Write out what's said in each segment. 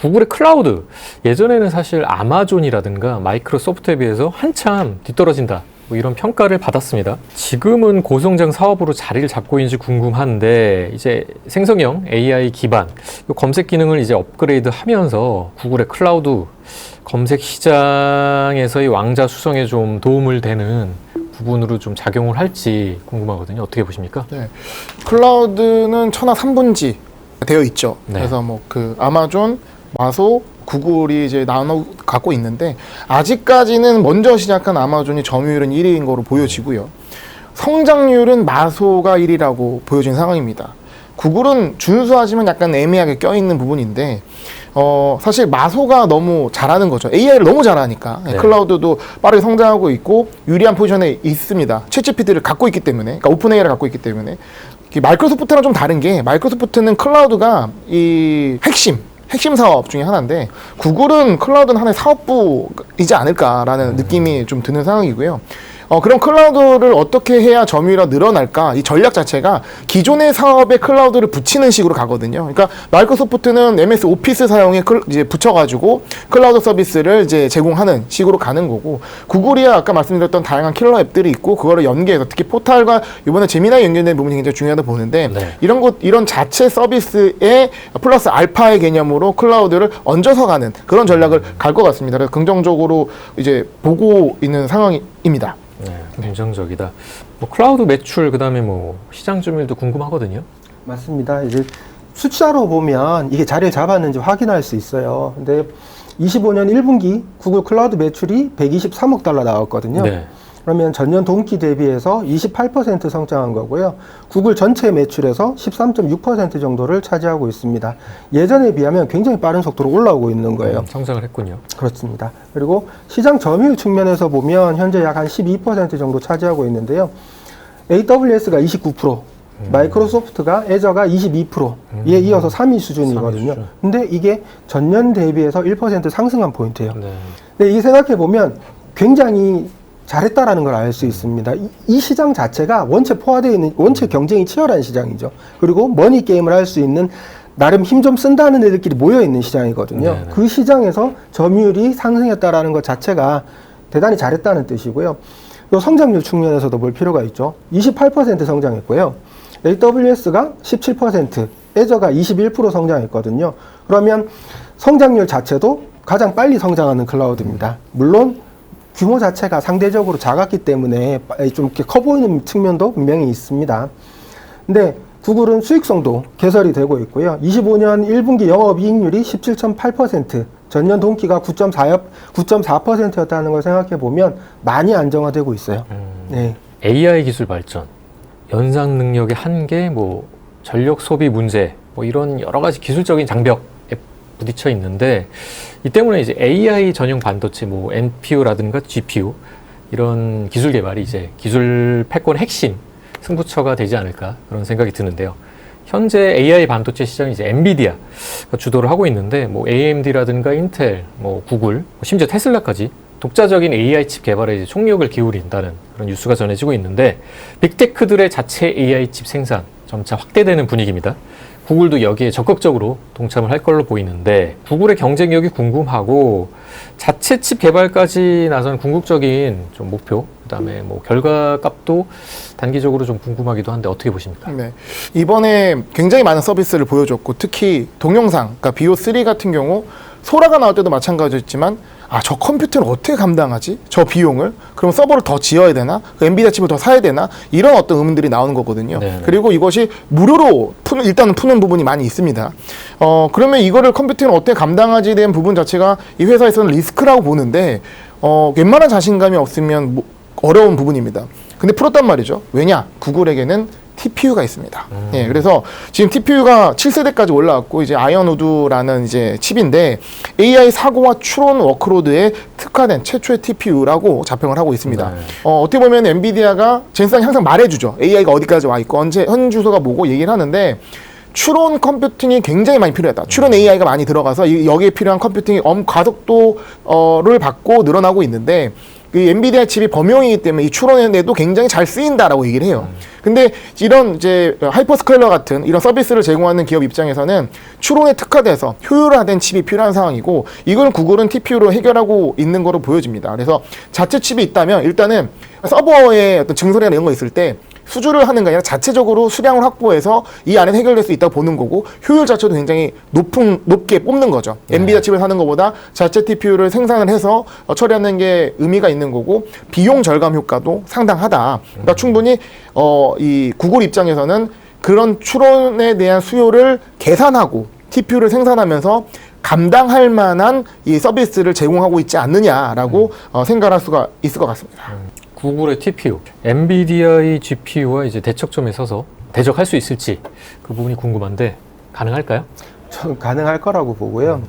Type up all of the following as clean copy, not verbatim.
구글의 클라우드, 예전에는 사실 아마존이라든가 마이크로소프트에 비해서 한참 뒤떨어진다, 뭐 이런 평가를 받았습니다. 지금은 고성장 사업으로 자리를 잡고 있는지 궁금한데, 이제 생성형 AI 기반 검색 기능을 이제 업그레이드 하면서 구글의 클라우드 검색 시장에서의 왕자 수성에 좀 도움을 되는 부분으로 좀 작용을 할지 궁금하거든요. 어떻게 보십니까? 네. 클라우드는 천하 3분지 되어 있죠. 네. 그래서 뭐 그 아마존, 마소, 구글이 이제 나눠 갖고 있는데, 아직까지는 먼저 시작한 아마존이 점유율은 1위인 거로 보여지고요. 성장률은 마소가 1위라고 보여진 상황입니다. 구글은 준수하지만 약간 애매하게 껴있는 부분인데, 사실 마소가 너무 잘하는 거죠. AI를 너무 잘하니까. 네. 클라우드도 빠르게 성장하고 있고 유리한 포지션에 있습니다. 챗GPT를 갖고 있기 때문에, 그러니까 오픈 AI를 갖고 있기 때문에. 마이크로소프트랑 좀 다른 게, 마이크로소프트는 클라우드가 이 핵심 사업 중에 하나인데, 구글은 클라우드는 하나의 사업부이지 않을까라는 느낌이 좀 드는 상황이고요. 그럼 클라우드를 어떻게 해야 점유율이 늘어날까? 이 전략 자체가 기존의 사업에 클라우드를 붙이는 식으로 가거든요. 그러니까 마이크로소프트는 MS 오피스 사용에 이제 붙여가지고 클라우드 서비스를 이제 제공하는 식으로 가는 거고, 구글이야 아까 말씀드렸던 다양한 킬러 앱들이 있고, 그거를 연계해서 특히 포탈과 이번에 제미나이 연결된 부분이 굉장히 중요하다 보는데, 네. 이런 자체 서비스에 플러스 알파의 개념으로 클라우드를 얹어서 가는 그런 전략을 갈 것 같습니다. 그래서 긍정적으로 이제 보고 있는 상황입니다. 네, 긍정적이다. 뭐 클라우드 매출, 그다음에 뭐 시장 점유율도 궁금하거든요. 맞습니다. 이제 숫자로 보면 이게 자리를 잡았는지 확인할 수 있어요. 근데 25년 1분기 구글 클라우드 매출이 123억 달러 나왔거든요. 네. 그러면 전년 동기 대비해서 28% 성장한 거고요. 구글 전체 매출에서 13.6% 정도를 차지하고 있습니다. 예전에 비하면 굉장히 빠른 속도로 올라오고 있는 거예요. 성장을 했군요. 그렇습니다. 그리고 시장 점유율 측면에서 보면 현재 약 한 12% 정도 차지하고 있는데요. AWS가 29%, 마이크로소프트가 애저가 22%에 이어서 3위 수준이거든요. 3위 수준. 근데 이게 전년 대비해서 1% 상승한 포인트예요. 네. 근데 이게 생각해 보면 굉장히 잘했다라는 걸 알 수 있습니다. 이 시장 자체가 원체 포화되어 있는, 원체 경쟁이 치열한 시장이죠. 그리고 머니 게임을 할 수 있는, 나름 힘 좀 쓴다는 애들끼리 모여 있는 시장이거든요. 네네. 그 시장에서 점유율이 상승했다라는 것 자체가 대단히 잘했다는 뜻이고요. 요 성장률 측면에서도 볼 필요가 있죠. 28% 성장했고요. AWS가 17%, 애저가 21% 성장했거든요. 그러면 성장률 자체도 가장 빨리 성장하는 클라우드입니다. 물론 규모 자체가 상대적으로 작았기 때문에 좀 이렇게 커 보이는 측면도 분명히 있습니다. 근데 구글은 수익성도 개설이 되고 있고요. 25년 1분기 영업이익률이 17.8%, 전년 동기가 9.4%였다는 걸 생각해 보면 많이 안정화되고 있어요. 네. AI 기술 발전, 연상 능력의 한계, 뭐 전력 소비 문제, 뭐 이런 여러 가지 기술적인 장벽에 부딪혀 있는데, 이 때문에 이제 AI 전용 반도체, 뭐 NPU라든가 GPU 이런 기술 개발이 이제 기술 패권의 핵심 승부처가 되지 않을까, 그런 생각이 드는데요. 현재 AI 반도체 시장이 이제 엔비디아가 주도를 하고 있는데, 뭐 AMD라든가 인텔, 뭐 구글, 심지어 테슬라까지 독자적인 AI 칩 개발에 이제 총력을 기울인다는 그런 뉴스가 전해지고 있는데, 빅테크들의 자체 AI 칩 생산 점차 확대되는 분위기입니다. 구글도 여기에 적극적으로 동참을 할 걸로 보이는데, 구글의 경쟁력이 궁금하고 자체 칩 개발까지 나선 궁극적인 좀 목표, 그다음에 뭐 결과값도 단기적으로 좀 궁금하기도 한데 어떻게 보십니까? 네. 이번에 굉장히 많은 서비스를 보여줬고, 특히 동영상, 그러니까 BO3 같은 경우 소라가 나올 때도 마찬가지였지만, 저 컴퓨터는 어떻게 감당하지? 저 비용을? 그럼 서버를 더 지어야 되나? 그 엔비디아 칩을 더 사야 되나? 이런 어떤 의문들이 나오는 거거든요. 네네. 그리고 이것이 무료로 일단은 푸는 부분이 많이 있습니다. 그러면 이거를 컴퓨터는 어떻게 감당하지에 대한 부분 자체가 이 회사에서는 리스크라고 보는데, 웬만한 자신감이 없으면 어려운 부분입니다. 근데 풀었단 말이죠. 왜냐? 구글에게는 TPU가 있습니다. 예, 그래서 지금 TPU가 7세대까지 올라왔고, 이제 아이언우드라는 이제 칩인데, AI 사고와 추론 워크로드에 특화된 최초의 TPU라고 자평을 하고 있습니다. 네. 어떻게 보면 엔비디아가 젠상이 항상 말해주죠. AI가 어디까지 와 있고, 언제, 현 주소가 뭐고 얘기를 하는데, 추론 컴퓨팅이 굉장히 많이 필요하다. 추론 AI가 많이 들어가서 여기에 필요한 컴퓨팅이 가속도를 받고 늘어나고 있는데 그 엔비디아 칩이 범용이기 때문에 이 추론에도 굉장히 잘 쓰인다라고 얘기를 해요. 근데 이런 이제 하이퍼스케일러 같은 이런 서비스를 제공하는 기업 입장에서는 추론에 특화돼서 효율화된 칩이 필요한 상황이고 이걸 구글은 TPU로 해결하고 있는 거로 보여집니다. 그래서 자체 칩이 있다면 일단은 서버에 어떤 증설이나 이런 거 있을 때 수주를 하는 게 아니라 자체적으로 수량을 확보해서 이 안에 해결될 수 있다고 보는 거고 효율 자체도 굉장히 높게 뽑는 거죠. 엔비디아 칩을 사는 것보다 자체 TPU를 생산을 해서 처리하는 게 의미가 있는 거고 비용 절감 효과도 상당하다. 그러니까 충분히 이 구글 입장에서는 그런 추론에 대한 수요를 계산하고 TPU를 생산하면서 감당할 만한 이 서비스를 제공하고 있지 않느냐라고 생각할 수가 있을 것 같습니다. 구글의 TPU, 엔비디아의 GPU와 이제 대척점에 서서 대적할 수 있을지 그 부분이 궁금한데 가능할까요? 전 가능할 거라고 보고요.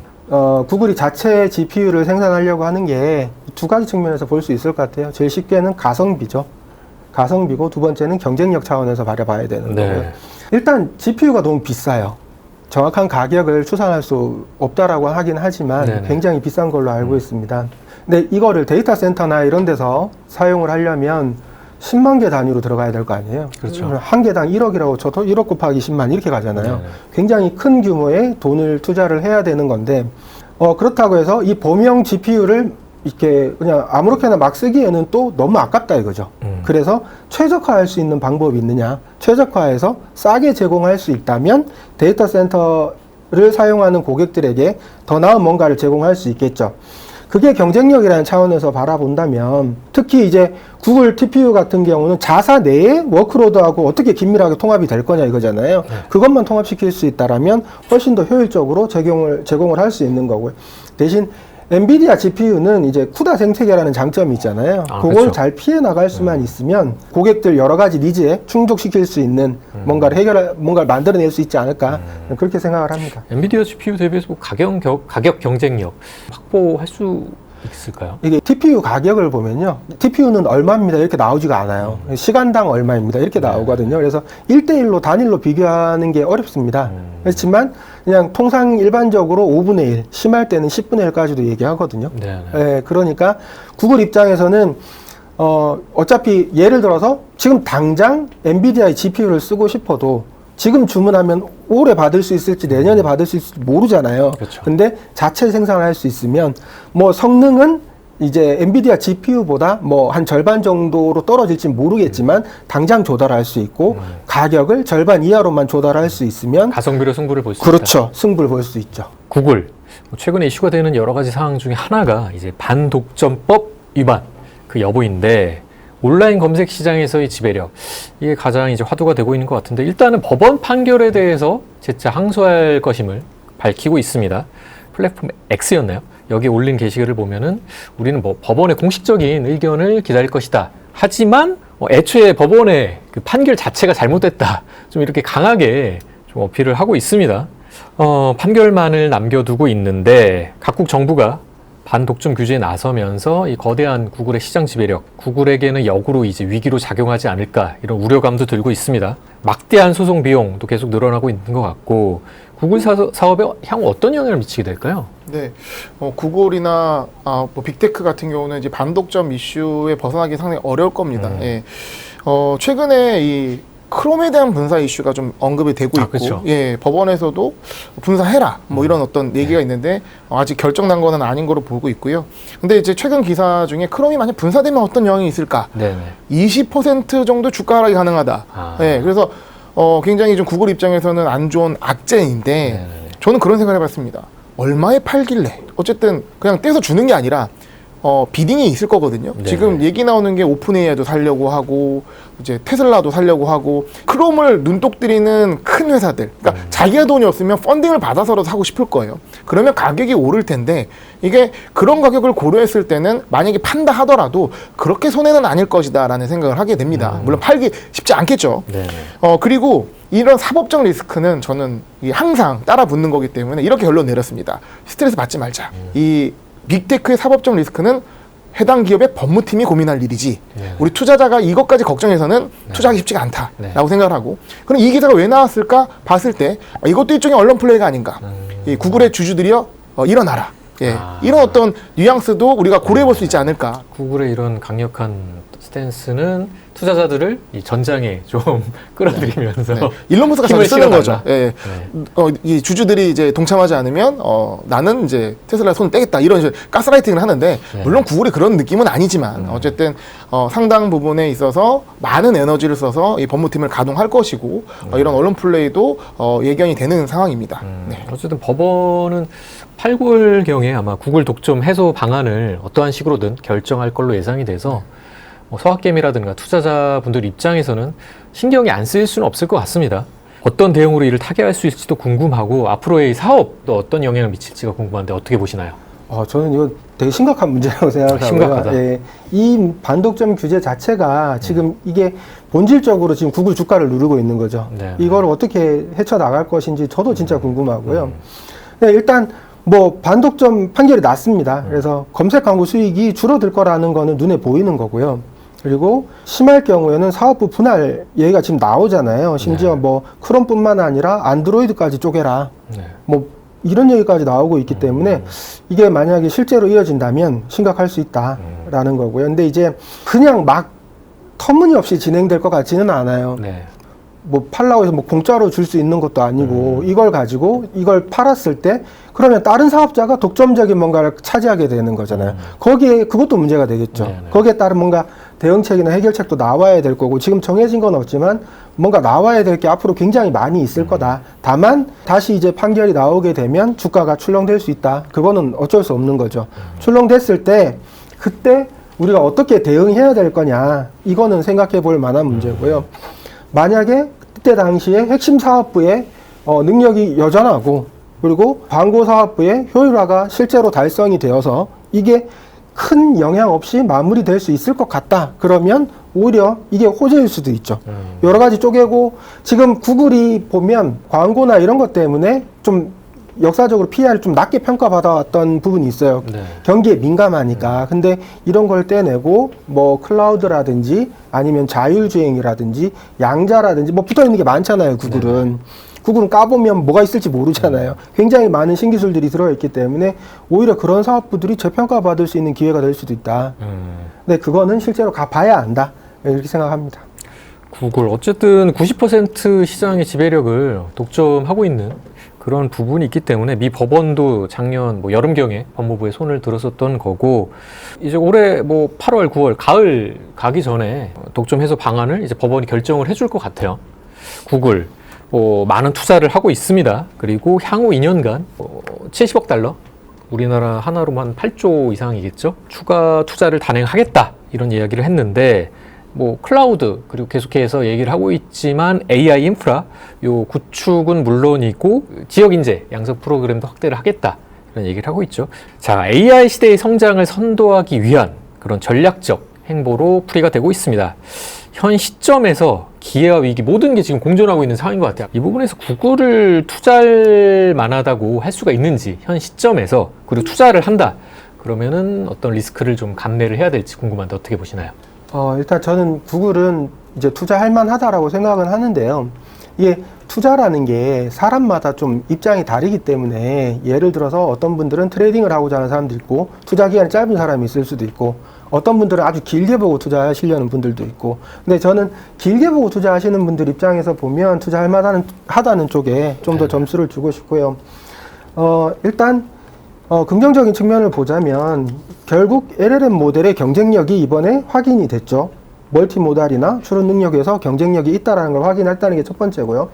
구글이 자체 GPU를 생산하려고 하는 게 두 가지 측면에서 볼 수 있을 것 같아요. 제일 쉽게는 가성비죠. 가성비고 두 번째는 경쟁력 차원에서 바라봐야 되는 거고요. 일단 GPU가 너무 비싸요. 정확한 가격을 추산할 수 없다라고 하긴 하지만 네네. 굉장히 비싼 걸로 알고 있습니다. 근데 이거를 데이터 센터나 이런 데서 사용을 하려면 10만 개 단위로 들어가야 될 거 아니에요. 그렇죠. 한 개당 1억이라고 쳐도 1억 곱하기 10만 이렇게 가잖아요. 네네. 굉장히 큰 규모의 돈을 투자를 해야 되는 건데 그렇다고 해서 이 범용 GPU를 이렇게 그냥 아무렇게나 막 쓰기에는 또 너무 아깝다 이거죠. 그래서 최적화할 수 있는 방법이 있느냐, 최적화해서 싸게 제공할 수 있다면 데이터 센터를 사용하는 고객들에게 더 나은 뭔가를 제공할 수 있겠죠. 그게 경쟁력이라는 차원에서 바라본다면 특히 이제 구글 TPU 같은 경우는 자사 내에 워크로드하고 어떻게 긴밀하게 통합이 될 거냐 이거잖아요. 그것만 통합시킬 수 있다라면 훨씬 더 효율적으로 제공을 할 수 있는 거고요. 대신 엔비디아 GPU는 이제 쿠다 생태계라는 장점이 있잖아요. 그걸 그렇죠. 잘 피해 나갈 수만 있으면 고객들 여러 가지 니즈에 충족시킬 수 있는 뭔가를 만들어낼 수 있지 않을까 그렇게 생각을 합니다. 엔비디아 GPU 대비해서 뭐 가격 경쟁력 확보할 수 있을까요? 이게 TPU 가격을 보면요. TPU는 얼마입니다. 이렇게 나오지가 않아요. 시간당 얼마입니다. 이렇게 나오거든요. 그래서 1대1로 단일로 비교하는 게 어렵습니다. 그렇지만 그냥 통상 일반적으로 5분의 1, 심할 때는 10분의 1까지도 얘기하거든요. 예, 그러니까 구글 입장에서는 어차피 예를 들어서 지금 당장 엔비디아의 GPU를 쓰고 싶어도 지금 주문하면 올해 받을 수 있을지 내년에 받을 수 있을지 모르잖아요. 그렇죠. 근데 자체 생산할 수 있으면 뭐 성능은 이제 엔비디아 GPU보다 뭐 한 절반 정도로 떨어질지 모르겠지만 당장 조달할 수 있고 가격을 절반 이하로만 조달할 수 있으면 가성비로 승부를 볼 수 있다. 그렇죠. 승부를 볼 수 있죠. 구글 최근에 이슈가 되는 여러 가지 사항 중에 하나가 이제 반독점법 위반 그 여부인데 온라인 검색 시장에서의 지배력 이게 가장 이제 화두가 되고 있는 것 같은데 일단은 법원 판결에 대해서 재차 항소할 것임을 밝히고 있습니다. 플랫폼 X였나요? 여기에 올린 게시글을 보면은 우리는 뭐 법원의 공식적인 의견을 기다릴 것이다. 하지만 애초에 법원의 그 판결 자체가 잘못됐다. 좀 이렇게 강하게 좀 어필을 하고 있습니다. 판결만을 남겨두고 있는데 각국 정부가 반독점 규제에 나서면서 이 거대한 구글의 시장 지배력, 구글에게는 역으로 이제 위기로 작용하지 않을까 이런 우려감도 들고 있습니다. 막대한 소송 비용도 계속 늘어나고 있는 것 같고 구글 사업에 향후 어떤 영향을 미치게 될까요? 네, 구글이나 뭐 빅테크 같은 경우는 이제 반독점 이슈에 벗어나기 상당히 어려울 겁니다. 예. 최근에 이 크롬에 대한 분사 이슈가 좀 언급이 되고 있고, 그렇죠. 예, 법원에서도 분사해라 뭐 이런 어떤 얘기가 있는데 아직 결정난 거는 아닌 거로 보고 있고요. 근데 이제 최근 기사 중에 크롬이 만약 분사되면 어떤 영향이 있을까? 네네. 20% 정도 주가 하락이 가능하다. 예, 그래서 굉장히 좀 구글 입장에서는 안 좋은 악재인데 네네. 저는 그런 생각을 해봤습니다. 얼마에 팔길래? 어쨌든 그냥 떼서 주는 게 아니라 비딩이 있을 거거든요. 네네. 지금 얘기 나오는 게 오픈 AI도 살려고 하고 이제 테슬라도 살려고 하고 크롬을 눈독 들이는 큰 회사들, 그러니까 자기가 돈이 없으면 펀딩을 받아서라도 사고 싶을 거예요. 그러면 가격이 오를 텐데 이게 그런 가격을 고려했을 때는 만약에 판다 하더라도 그렇게 손해는 아닐 것이다라는 생각을 하게 됩니다. 물론 팔기 쉽지 않겠죠. 네네. 그리고 이런 사법적 리스크는 저는 항상 따라 붙는 거기 때문에 이렇게 결론 내렸습니다. 스트레스 받지 말자. 이 빅테크의 사법적 리스크는 해당 기업의 법무팀이 고민할 일이지 네. 우리 투자자가 이것까지 걱정해서는 투자하기 쉽지가 않다라고 네. 생각을 하고 그럼 이 기사가 왜 나왔을까 봤을 때 이것도 일종의 언론 플레이가 아닌가 이 구글의 주주들이여 일어나라 이런 어떤 뉘앙스도 우리가 고려해 볼 수 있지 않을까. 구글의 이런 강력한 스탠스는 투자자들을 이 전장에 좀 끌어들이면서 일론 머스크가 힘을 자주 쓰는 거죠. 실어달라. 예. 이 주주들이 이제 동참하지 않으면 나는 이제 테슬라 손을 떼겠다 이런 식으로 가스라이팅을 하는데 물론 구글이 그런 느낌은 아니지만 어쨌든 상당 부분에 있어서 많은 에너지를 써서 이 법무팀을 가동할 것이고 이런 언론 플레이도 예견이 되는 상황입니다. 네. 어쨌든 법원은 8, 9월경에 아마 구글 독점 해소 방안을 어떠한 식으로든 결정할 걸로 예상이 돼서 서학개미라든가 투자자분들 입장에서는 신경이 안 쓰일 수는 없을 것 같습니다. 어떤 대응으로 이를 타개할 수 있을지도 궁금하고 앞으로의 사업도 어떤 영향을 미칠지가 궁금한데 어떻게 보시나요? 저는 이거 되게 심각한 문제라고 생각하고요. 심각하다. 예, 이 반독점 규제 자체가 지금 이게 본질적으로 지금 구글 주가를 누르고 있는 거죠. 네. 이걸 어떻게 헤쳐나갈 것인지 저도 진짜 궁금하고요. 네, 일단 뭐 반독점 판결이 났습니다. 그래서 검색 광고 수익이 줄어들 거라는 거는 눈에 보이는 거고요. 그리고 심할 경우에는 사업부 분할 얘기가 지금 나오잖아요. 심지어 뭐 크롬뿐만 아니라 안드로이드까지 쪼개라. 네. 뭐 이런 얘기까지 나오고 있기 때문에 이게 만약에 실제로 이어진다면 심각할 수 있다라는 거고요. 근데 이제 그냥 막 터무니없이 진행될 것 같지는 않아요. 네. 뭐 팔라고 해서 뭐 공짜로 줄 수 있는 것도 아니고 이걸 가지고 이걸 팔았을 때 그러면 다른 사업자가 독점적인 뭔가를 차지하게 되는 거잖아요. 거기에 그것도 문제가 되겠죠. 네네. 거기에 따른 뭔가 대응책이나 해결책도 나와야 될 거고 지금 정해진 건 없지만 뭔가 나와야 될 게 앞으로 굉장히 많이 있을 거다. 다만 다시 이제 판결이 나오게 되면 주가가 출렁될 수 있다. 그거는 어쩔 수 없는 거죠. 출렁됐을 때 그때 우리가 어떻게 대응해야 될 거냐 이거는 생각해 볼 만한 문제고요. 만약에 그때 당시에 핵심 사업부의 능력이 여전하고 그리고 광고 사업부의 효율화가 실제로 달성이 되어서 이게 큰 영향 없이 마무리될 수 있을 것 같다. 그러면 오히려 이게 호재일 수도 있죠. 여러 가지 쪼개고 지금 구글이 보면 광고나 이런 것 때문에 좀 역사적으로 PR을 좀 낮게 평가받아왔던 부분이 있어요. 네. 경기에 민감하니까. 근데 이런 걸 떼내고 뭐 클라우드라든지 아니면 자율주행이라든지 양자라든지 뭐 붙어있는 게 많잖아요. 구글은. 구글은 까보면 뭐가 있을지 모르잖아요. 굉장히 많은 신기술들이 들어있기 때문에 오히려 그런 사업부들이 재평가받을 수 있는 기회가 될 수도 있다. 근데 그거는 실제로 가봐야 안다. 이렇게 생각합니다. 구글 어쨌든 90% 시장의 지배력을 독점하고 있는 그런 부분이 있기 때문에 미 법원도 작년 뭐 여름경에 법무부에 손을 들었었던 거고 이제 올해 뭐 8월, 9월 가을 가기 전에 독점 해소 방안을 이제 법원이 결정을 해줄 것 같아요. 구글 많은 투자를 하고 있습니다. 그리고 향후 2년간 70억 달러 우리나라 하나로만 8조 이상이겠죠. 추가 투자를 단행하겠다 이런 이야기를 했는데 뭐 클라우드 그리고 계속해서 얘기를 하고 있지만 AI 인프라 요 구축은 물론이고 지역 인재 양성 프로그램도 확대를 하겠다 이런 얘기를 하고 있죠. 자, AI 시대의 성장을 선도하기 위한 그런 전략적 행보로 풀이가 되고 있습니다. 현 시점에서 기회와 위기 모든 게 지금 공존하고 있는 상황인 것 같아요. 이 부분에서 구글을 투자할 만하다고 할 수가 있는지 현 시점에서 그리고 투자를 한다 그러면은 어떤 리스크를 좀 감내를 해야 될지 궁금한데 어떻게 보시나요? 일단 저는 구글은 이제 투자할 만하다라고 생각은 하는데요. 이게 투자라는 게 사람마다 좀 입장이 다르기 때문에 예를 들어서 어떤 분들은 트레이딩을 하고자 하는 사람도 있고 투자 기간이 짧은 사람이 있을 수도 있고 어떤 분들은 아주 길게 보고 투자하시려는 분들도 있고 근데 저는 길게 보고 투자하시는 분들 입장에서 보면 투자할 만하다는 쪽에 좀 더 점수를 주고 싶고요. 일단 긍정적인 측면을 보자면 결국 LLM 모델의 경쟁력이 이번에 확인이 됐죠. 멀티모달이나 추론 능력에서 경쟁력이 있다는 걸 확인했다는 게 첫 번째고요.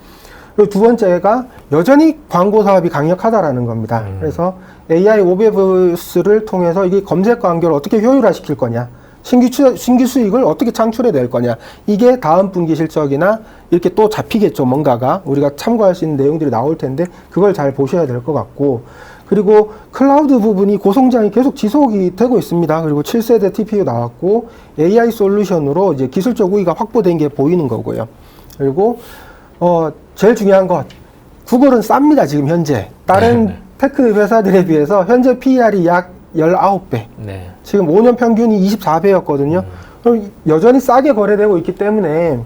그리고 두 번째가 여전히 광고 사업이 강력하다라는 겁니다. 그래서 AI 오베브스를 통해서 이게 검색 광고를 어떻게 효율화시킬 거냐, 신규 수익을 어떻게 창출해낼 거냐, 이게 다음 분기 실적이나 이렇게 또 잡히겠죠. 뭔가가 우리가 참고할 수 있는 내용들이 나올 텐데 그걸 잘 보셔야 될 것 같고 그리고 클라우드 부분이 고성장이 계속 지속이 되고 있습니다. 그리고 7세대 TPU 나왔고 AI 솔루션으로 이제 기술적 우위가 확보된 게 보이는 거고요. 그리고 제일 중요한 것 구글은 쌉니다. 지금 현재 다른 테크 회사들에 비해서 현재 PER이 약 19배. 네. 지금 5년 평균이 24배였거든요. 그럼 여전히 싸게 거래되고 있기 때문에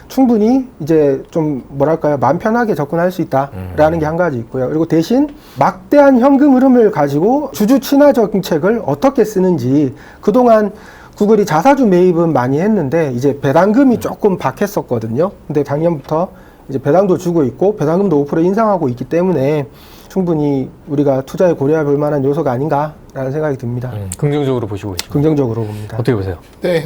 충분히 이제 좀 뭐랄까요, 마음 편하게 접근할 수 있다라는 게 한 가지 있고요. 그리고 대신 막대한 현금 흐름을 가지고 주주 친화 정책을 어떻게 쓰는지, 그동안 구글이 자사주 매입은 많이 했는데 이제 배당금이 조금 박했었거든요. 근데 작년부터 이제 배당도 주고 있고 배당금도 5% 인상하고 있기 때문에 충분히 우리가 투자에 고려해 볼 만한 요소가 아닌가라는 생각이 듭니다. 긍정적으로 보시고 계십니다. 긍정적으로 봅니다. 어떻게 보세요? 네,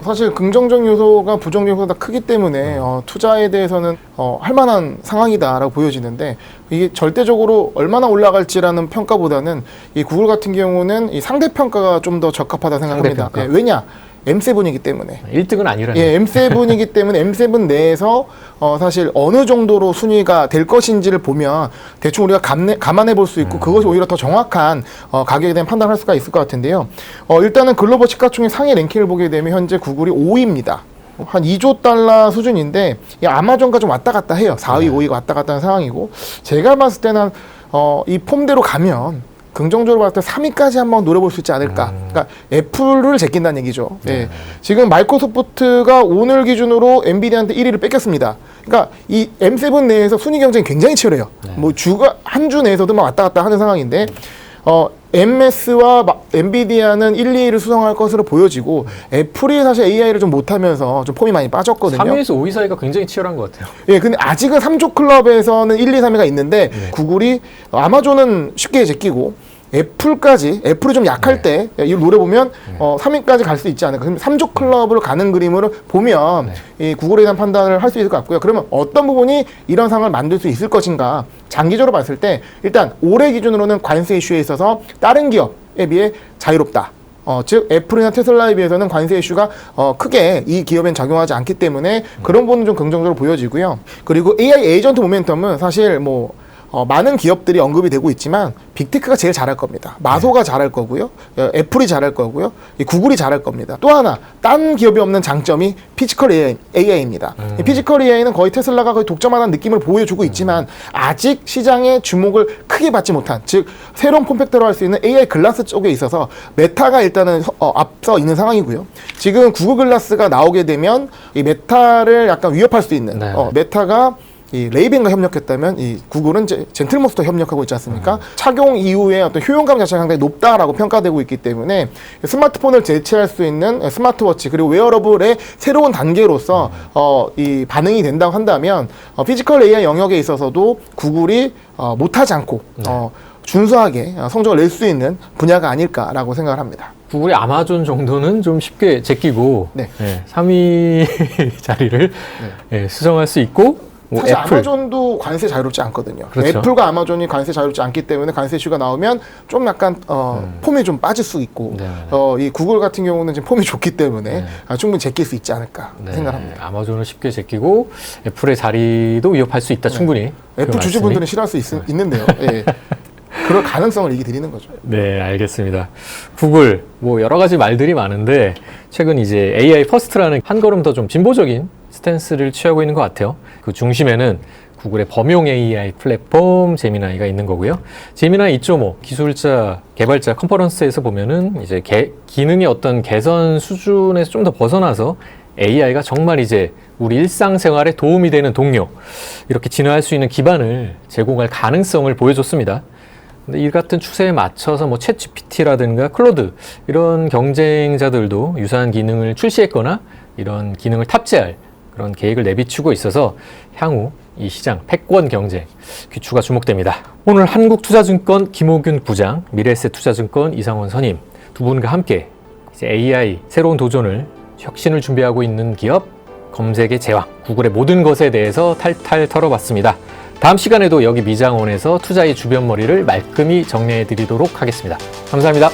사실 긍정적 요소가 부정적 요소가 다 크기 때문에 투자에 대해서는 할 만한 상황이다라고 보여지는데, 이게 절대적으로 얼마나 올라갈지라는 평가보다는 이 구글 같은 경우는 이 상대 평가가 좀 더 적합하다 생각합니다. 상대평가. 네, 왜냐? M7이기 때문에. 1등은 아니라는. 예, M7이기 때문에 M7 내에서 사실 어느 정도로 순위가 될 것인지를 보면 대충 우리가 감안해 볼 수 있고 그것이 오히려 더 정확한 가격에 대한 판단을 할 수가 있을 것 같은데요. 일단은 글로벌 시가총액 상위 랭킹을 보게 되면 현재 구글이 5위입니다. 한 2조 달러 수준인데 이 아마존과 좀 왔다 갔다 해요. 4위, 5위가 왔다 갔다 하는 상황이고, 제가 봤을 때는 이 폼대로 가면 긍정적으로 봤을 때 3위까지 한번 노려볼 수 있지 않을까. 그러니까 애플을 제낀다는 얘기죠. 예. 지금 마이크로소프트가 오늘 기준으로 엔비디아한테 1위를 뺏겼습니다. 그러니까 이 M7 내에서 순위 경쟁이 굉장히 치열해요. 뭐 주가 한 주 내에서도 막 왔다 갔다 하는 상황인데, MS와 엔비디아는 1, 2위를 수성할 것으로 보여지고, 애플이 사실 AI를 좀 못하면서 좀 폼이 많이 빠졌거든요. 3위에서 5위 사이가 굉장히 치열한 것 같아요. 예, 근데 아직은 3조 클럽에서는 1, 2, 3위가 있는데, 구글이, 아마존은 쉽게 제끼고, 애플이 좀 약할 때, 이걸 노려보면, 3위까지 갈 수 있지 않을까. 그럼 3조 클럽을 가는 그림을 보면, 이 구글에 대한 판단을 할 수 있을 것 같고요. 그러면 어떤 부분이 이런 상황을 만들 수 있을 것인가. 장기적으로 봤을 때, 일단 올해 기준으로는 관세 이슈에 있어서 다른 기업에 비해 자유롭다. 즉 애플이나 테슬라에 비해서는 관세 이슈가 크게 이 기업엔 작용하지 않기 때문에 그런 부분은 좀 긍정적으로 보여지고요. 그리고 AI 에이전트 모멘텀은 사실 뭐 많은 기업들이 언급이 되고 있지만 빅테크가 제일 잘할 겁니다. 마소가 잘할 거고요. 애플이 잘할 거고요. 이 구글이 잘할 겁니다. 또 하나 딴 기업이 없는 장점이 피지컬 AI입니다. 이 피지컬 AI는 거의 테슬라가 거의 독점하는 느낌을 보여주고 있지만 아직 시장의 주목을 크게 받지 못한, 즉 새로운 폼팩터로 할 수 있는 AI 글라스 쪽에 있어서 메타가 일단은 앞서 있는 상황이고요. 지금 구글 글라스가 나오게 되면 이 메타를 약간 위협할 수 있는, 메타가 이 레이벤과 협력했다면 이 구글은 젠틀몬스터 협력하고 있지 않습니까? 착용 이후에 어떤 효용감 자체가 상당히 높다라고 평가되고 있기 때문에 스마트폰을 대체할 수 있는 스마트워치 그리고 웨어러블의 새로운 단계로서 이 반응이 된다고 한다면 피지컬 AI 영역에 있어서도 구글이 못하지 않고 준수하게 성적을 낼 수 있는 분야가 아닐까라고 생각을 합니다. 구글이 아마존 정도는 좀 쉽게 제끼고 3위 자리를 수성할 수 있고, 사실 애플. 아마존도 관세 자유롭지 않거든요. 그렇죠. 애플과 아마존이 관세 자유롭지 않기 때문에 관세 이슈가 나오면 좀 약간 폼이 좀 빠질 수 있고, 이 구글 같은 경우는 지금 폼이 좋기 때문에 충분히 제낄 수 있지 않을까 생각합니다. 아마존을 쉽게 제끼고 애플의 자리도 위협할 수 있다. 충분히. 애플 주주분들은 싫어할 수 있는데요. 예. 그럴 가능성을 얘기 드리는 거죠. 네, 알겠습니다. 구글 뭐 여러 가지 말들이 많은데 최근 이제 AI 퍼스트라는 한 걸음 더 좀 진보적인 스탠스를 취하고 있는 것 같아요. 그 중심에는 구글의 범용 AI 플랫폼 제미나이가 있는 거고요. 제미나이 2.5 기술자 개발자 컨퍼런스에서 보면은 이제 기능의 어떤 개선 수준에서 좀 더 벗어나서 AI가 정말 이제 우리 일상생활에 도움이 되는 동료, 이렇게 진화할 수 있는 기반을 제공할 가능성을 보여줬습니다. 근데 이 같은 추세에 맞춰서 뭐 챗GPT라든가 클로드 이런 경쟁자들도 유사한 기능을 출시했거나 이런 기능을 탑재할 그런 계획을 내비추고 있어서 향후 이 시장 패권 경쟁 귀추가 주목됩니다. 오늘 한국투자증권 김호균 부장, 미래에셋투자증권 이상원 선임 두 분과 함께 이제 AI 새로운 도전을 혁신을 준비하고 있는 기업 검색의 제왕 구글의 모든 것에 대해서 탈탈 털어봤습니다. 다음 시간에도 여기 미장원에서 투자의 주변머리를 말끔히 정리해 드리도록 하겠습니다. 감사합니다.